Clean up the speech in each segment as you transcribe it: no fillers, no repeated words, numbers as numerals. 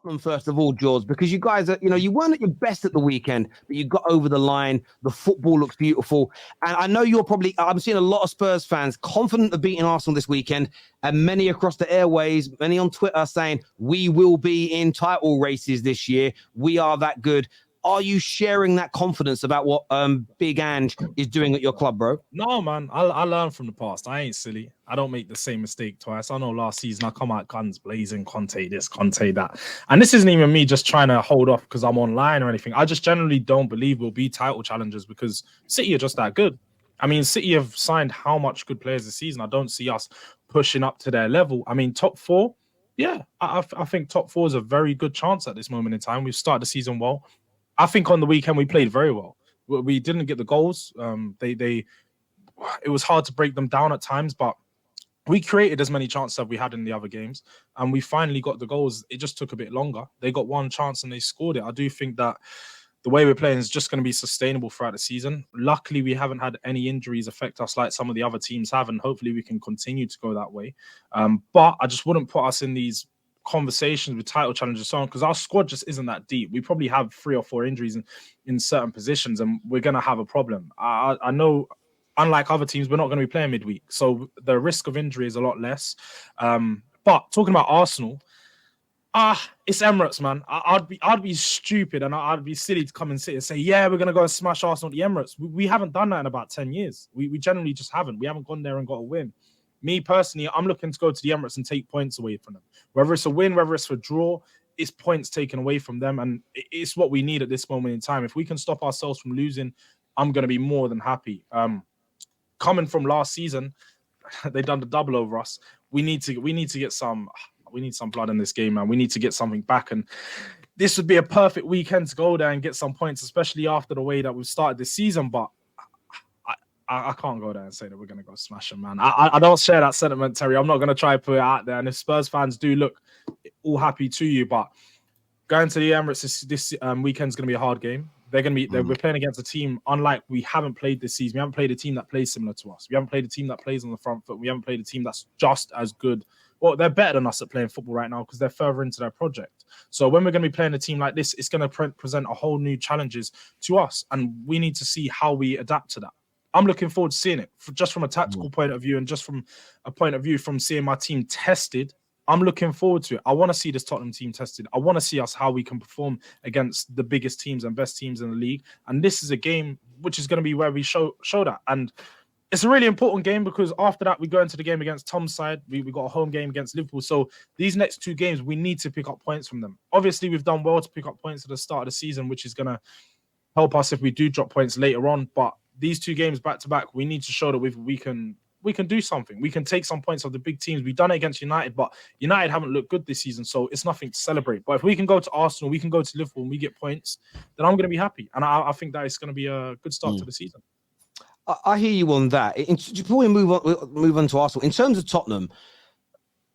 Tottenham first of all, George, because you guys are, you weren't at your best at the weekend, but you got over the line. The football looks beautiful. And I know I'm seeing a lot of Spurs fans confident of beating Arsenal this weekend, and many across the airways, many on Twitter saying, we will be in title races this year. We are that good. Are you sharing that confidence about what Big Ange is doing at your club, bro? No, man. I learned from the past. I ain't silly. I don't make the same mistake twice. I know last season I come out guns blazing, Conte this, Conte that. And this isn't even me just trying to hold off because I'm online or anything. I just generally don't believe we'll be title challengers because City are just that good. I mean, City have signed how much good players this season. I don't see us pushing up to their level. I mean, top four, yeah. I think top four is a very good chance at this moment in time. We've started the season well. I think on the weekend we played very well. We didn't get the goals. It was hard to break them down at times, but we created as many chances as we had in the other games, and we finally got the goals. It just took a bit longer. They got one chance and they scored it. I do think that the way we're playing is just going to be sustainable throughout the season. Luckily, we haven't had any injuries affect us like some of the other teams have, and hopefully we can continue to go that way. But I just wouldn't put us in these conversations with title challenges on because our squad just isn't that deep. We probably have 3 or 4 injuries in certain positions, and we're going to have a problem. I know, unlike other teams, we're not going to be playing midweek, so the risk of injury is a lot less. But talking about Arsenal, it's Emirates, man. I'd be stupid and I'd be silly to come and sit and say, yeah, we're going to go and smash Arsenal at the Emirates. We haven't done that in about 10 years. We generally just haven't. We haven't gone there and got a win. Me personally, I'm looking to go to the Emirates and take points away from them. Whether it's a win, whether it's a draw, it's points taken away from them. And it's what we need at this moment in time. If we can stop ourselves from losing, I'm going to be more than happy. Coming from last season, they done the double over us. We need to get some blood in this game, man. We need to get something back. And this would be a perfect weekend to go there and get some points, especially after the way that we've started this season. But I can't go there and say that we're going to go smash them, man. I don't share that sentiment, Terry. I'm not going to try to put it out there. And if Spurs fans do, look, all happy to you. But going to the Emirates this weekend is going to be a hard game. We're playing against a team unlike we haven't played this season. We haven't played a team that plays similar to us. We haven't played a team that plays on the front foot. We haven't played a team that's just as good. Well, they're better than us at playing football right now because they're further into their project. So when we're going to be playing a team like this, it's going to present a whole new challenges to us. And we need to see how we adapt to that. I'm looking forward to seeing it just from a tactical point of view and just from a point of view from seeing my team tested. I'm looking forward to it. I want to see this Tottenham team tested. I want to see us how we can perform against the biggest teams and best teams in the league. And this is a game which is going to be where we show that. And it's a really important game because after that, we go into the game against Tom's side. We got a home game against Liverpool. So these next 2 games, we need to pick up points from them. Obviously, we've done well to pick up points at the start of the season, which is going to help us if we do drop points later on. But these 2 games back to back, we need to show that we can do something. We can take some points off the big teams. We've done it against United, but United haven't looked good this season, so it's nothing to celebrate. But if we can go to Arsenal, we can go to Liverpool, and we get points, then I'm going to be happy. And I think that it's going to be a good start to the season. I hear you on that. Before we move on to Arsenal, in terms of Tottenham,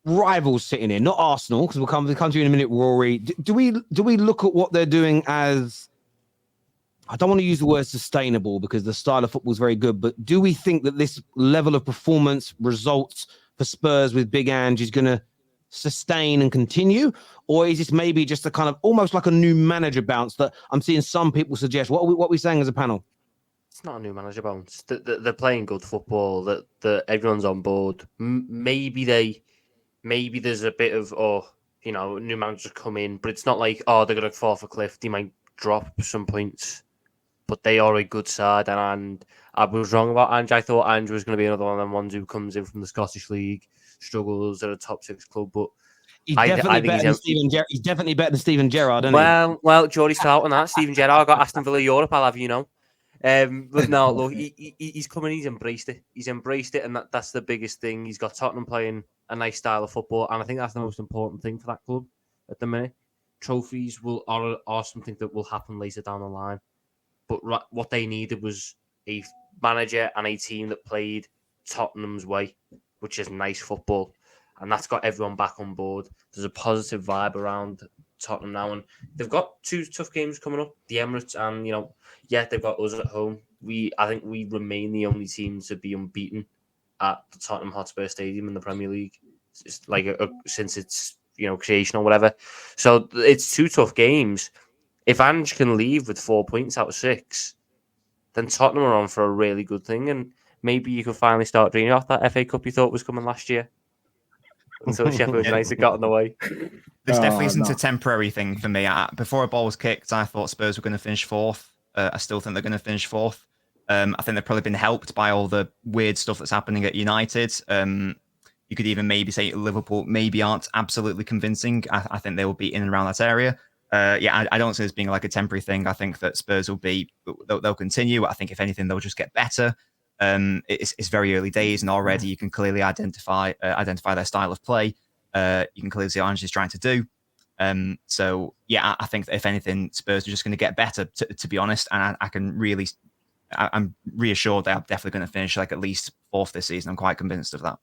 rivals sitting here, not Arsenal, because we'll come to you in a minute, Rory. Do we look at what they're doing as, I don't want to use the word sustainable because the style of football is very good, but do we think that this level of performance results for Spurs with Big Ange is going to sustain and continue? Or is this maybe just a kind of almost like a new manager bounce that I'm seeing some people suggest? What are we saying as a panel? It's not a new manager bounce. They're playing good football. That everyone's on board. Maybe there's a bit of new managers come in, but it's not like they're going to fall off a cliff. They might drop some points. But they are a good side, and I was wrong about Ange. I thought Ange was going to be another one of them ones who comes in from the Scottish League, struggles at a top 6 club. But he's definitely better than Steven Gerrard, isn't he? Well, Geordie's out on that. Steven Gerrard got Aston Villa Europe, I'll have you know. But no, look, he's come in, he's embraced it. He's embraced it, and that's the biggest thing. He's got Tottenham playing a nice style of football, and I think that's the most important thing for that club at the minute. Trophies are something that will happen later down the line. But what they needed was a manager and a team that played Tottenham's way, which is nice football. And that's got everyone back on board. There's a positive vibe around Tottenham now. And they've got 2 tough games coming up. The Emirates and, they've got us at home. I think we remain the only team to be unbeaten at the Tottenham Hotspur Stadium in the Premier League. It's like since its creation or whatever. So it's 2 tough games. If Ange can leave with 4 points out of 6, then Tottenham are on for a really good thing, and maybe you can finally start dreaming off that FA Cup you thought was coming last year until Sheffield United got in the way. This definitely isn't no. a temporary thing for me. Before a ball was kicked, I thought Spurs were going to finish 4th. I still think they're going to finish 4th. I think they've probably been helped by all the weird stuff that's happening at United. You could even maybe say Liverpool maybe aren't absolutely convincing. I think they will be in and around that area. I don't see this being like a temporary thing. I think that Spurs they'll continue. I think if anything, they'll just get better. It's very early days, and already you can clearly identify their style of play. You can clearly see what Ange is trying to do. I think that if anything, Spurs are just going to get better, to be honest. And I'm reassured they are definitely going to finish like at least 4th this season. I'm quite convinced of that.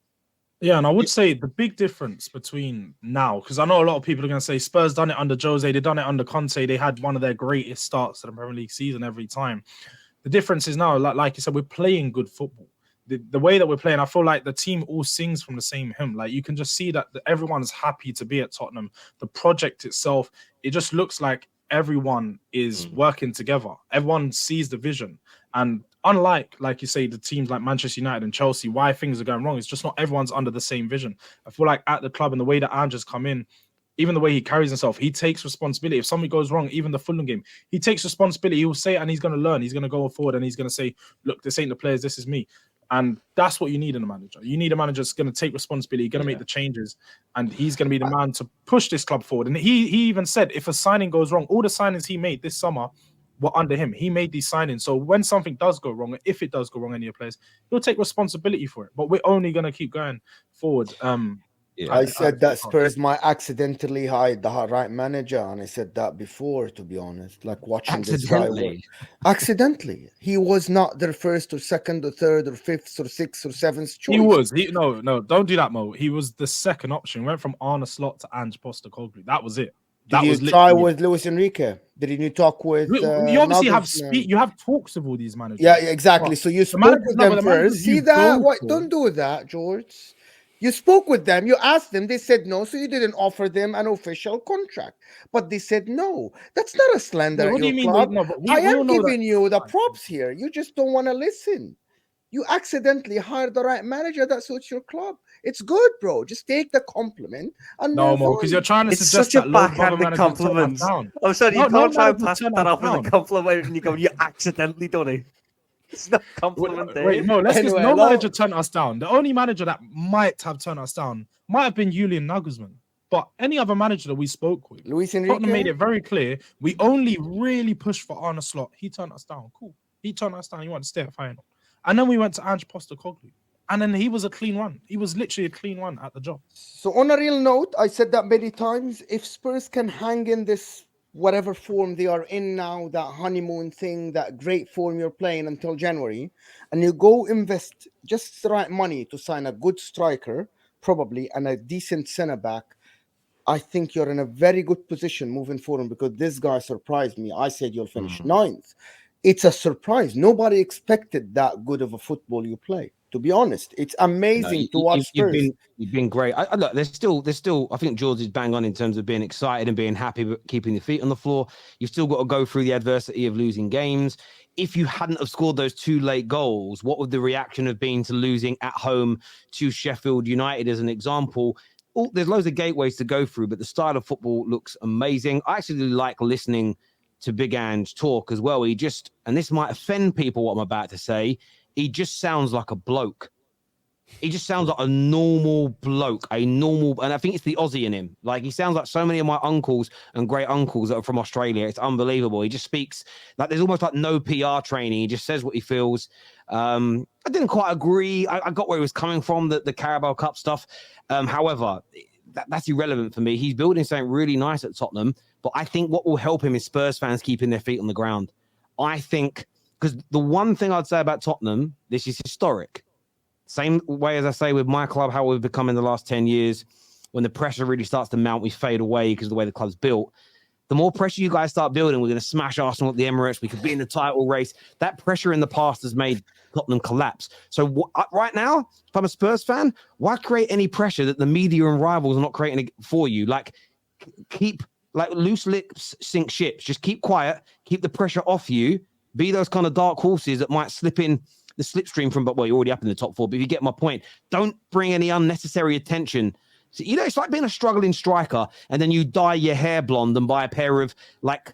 Yeah, and I would say the big difference between now, because I know a lot of people are going to say Spurs done it under Jose, they done it under Conte, they had one of their greatest starts to the Premier League season every time. The difference is now, like you said, we're playing good football. The way that we're playing, I feel like the team all sings from the same hymn. Like you can just see that everyone's happy to be at Tottenham. The project itself, it just looks like everyone is working together. Everyone sees the vision. And unlike, like you say, the teams like Manchester United and Chelsea, why things are going wrong, it's just not everyone's under the same vision. I feel like at the club and the way that Ange has come in, even the way he carries himself, he takes responsibility. If something goes wrong, even the Fulham game, he takes responsibility. He will say it and he's going to learn. He's going to go forward and he's going to say, look, this ain't the players, this is me. And that's what you need in a manager. You need a manager that's going to take responsibility, going to make the changes, and he's going to be the man to push this club forward. And he even said, if a signing goes wrong, all the signings he made this summer were under him. He made these signings. So when something does go wrong, if it does go wrong, any of the players, he'll take responsibility for it. But we're only going to keep going forward. I said that Spurs might accidentally hide the right manager, and I said that before, to be honest. Like watching this guy work. Accidentally. He was not their first or second or third or fifth or sixth or seventh choice. He was. No, don't do that, Mo. He was the second option. Went from Arne Slot to Ange Postecoglou. That was it. Did you try with Luis Enrique? Did you talk with? You obviously you have talks with all these managers. Yeah, exactly. So you spoke with them first. See that? What? Don't do that, George. You spoke with them, you asked them, they said no, so you didn't offer them an official contract. But they said no. That's not a slander. What do you mean? I am giving you the props here. You just don't want to listen. You accidentally hired the right manager that suits your club. It's good, bro. Just take the compliment. And no more, because you're trying to suggest such a backhanded compliment. I'm sorry, you can't try and pass that off as a compliment and you go, you accidentally done it. It's not compliment. Wait, no, no manager turned us down. The only manager that might have turned us down might have been Julian Nagelsmann. But any other manager that we spoke with, Luis Enrique, Tottenham made it very clear. We only really pushed for Arne Slot. He turned us down. Cool. He turned us down. He wanted to stay at final. And then we went to Ange Postecoglou. And then he was a clean run. He was literally a clean run at the job. So on a real note, I said that many times, if Spurs can hang in this whatever form they are in now, that honeymoon thing, that great form you're playing until January, and you go invest just the right money to sign a good striker, probably, and a decent centre-back, I think you're in a very good position moving forward, because this guy surprised me. I said you'll finish 9th. It's a surprise. Nobody expected that good of a football you play. To be honest, it's amazing to watch Spurs. You've been great. Look, there's still. I think George is bang on in terms of being excited and being happy, but keeping your feet on the floor. You've still got to go through the adversity of losing games. If you hadn't have scored those 2 late goals, what would the reaction have been to losing at home to Sheffield United, as an example? There's loads of gateways to go through, but the style of football looks amazing. I actually like listening to Big Ange talk as well. And this might offend people what I'm about to say, he just sounds like a bloke. He just sounds like a normal bloke, and I think it's the Aussie in him. Like, he sounds like so many of my uncles and great uncles that are from Australia. It's unbelievable. He just speaks like there's almost like no PR training. He just says what he feels. I didn't quite agree. I got where he was coming from, the Carabao Cup stuff. However, that's irrelevant for me. He's building something really nice at Tottenham, but I think what will help him is Spurs fans keeping their feet on the ground. I think, because the one thing I'd say about Tottenham, this is historic. Same way as I say with my club, how we've become in the last 10 years. When the pressure really starts to mount, we fade away because of the way the club's built. The more pressure you guys start building, we're going to smash Arsenal at the Emirates. We could be in the title race. That pressure in the past has made Tottenham collapse. So right now, if I'm a Spurs fan, why create any pressure that the media and rivals are not creating for you? Like, keep like loose lips sink ships. Just keep quiet. Keep the pressure off you. Be those kind of dark horses that might slip in the slipstream from, but well, you're already up in the top 4. But if you get my point, don't bring any unnecessary attention. So, you know, it's like being a struggling striker and then you dye your hair blonde and buy a pair of like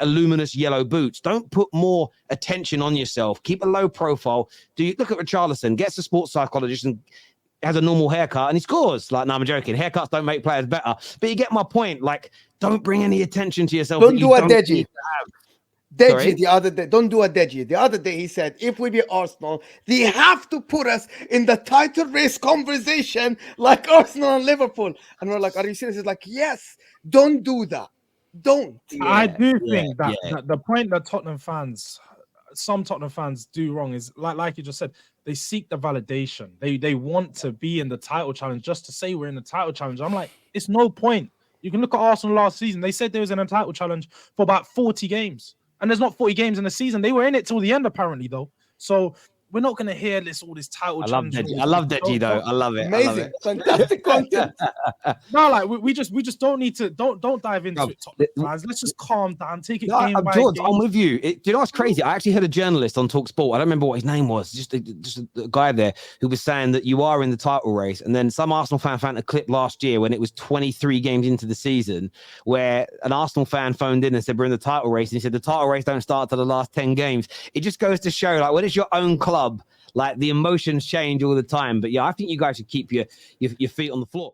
a luminous yellow boots. Don't put more attention on yourself. Keep a low profile. Do you look at Richarlison, gets a sports psychologist and has a normal haircut and he scores? Like, no, I'm joking. Haircuts don't make players better. But you get my point. Like, don't bring any attention to yourself. Don't do a Deji. Sorry? The other day, don't do a Deji. The other day he said, if we be Arsenal, they have to put us in the title race conversation like Arsenal and Liverpool. And we're like, are you serious? He's like, yes, don't do that. Don't. I do think that the point that some Tottenham fans do wrong is like you just said, they seek the validation. They want to be in the title challenge just to say we're in the title challenge. I'm like, it's no point. You can look at Arsenal last season. They said they was in a title challenge for about 40 games. And there's not 40 games in the season. They were in it till the end, apparently, though. So we're not going to hear all this title challenge. I love Deji, though. I love it. Amazing. Fantastic content. No, like we just don't need to don't dive into it, fans. Let's just calm down, take it game by George, game. I'm with you. Do you know what's crazy? I actually heard a journalist on Talk Sport. I don't remember what his name was. Just a guy there who was saying that you are in the title race. And then some Arsenal fan found a clip last year when it was 23 games into the season where an Arsenal fan phoned in and said, we're in the title race. And he said, the title race don't start till the last 10 games. It just goes to show, like, when it's your own club, like the emotions change all the time. But yeah, I think you guys should keep your feet on the floor.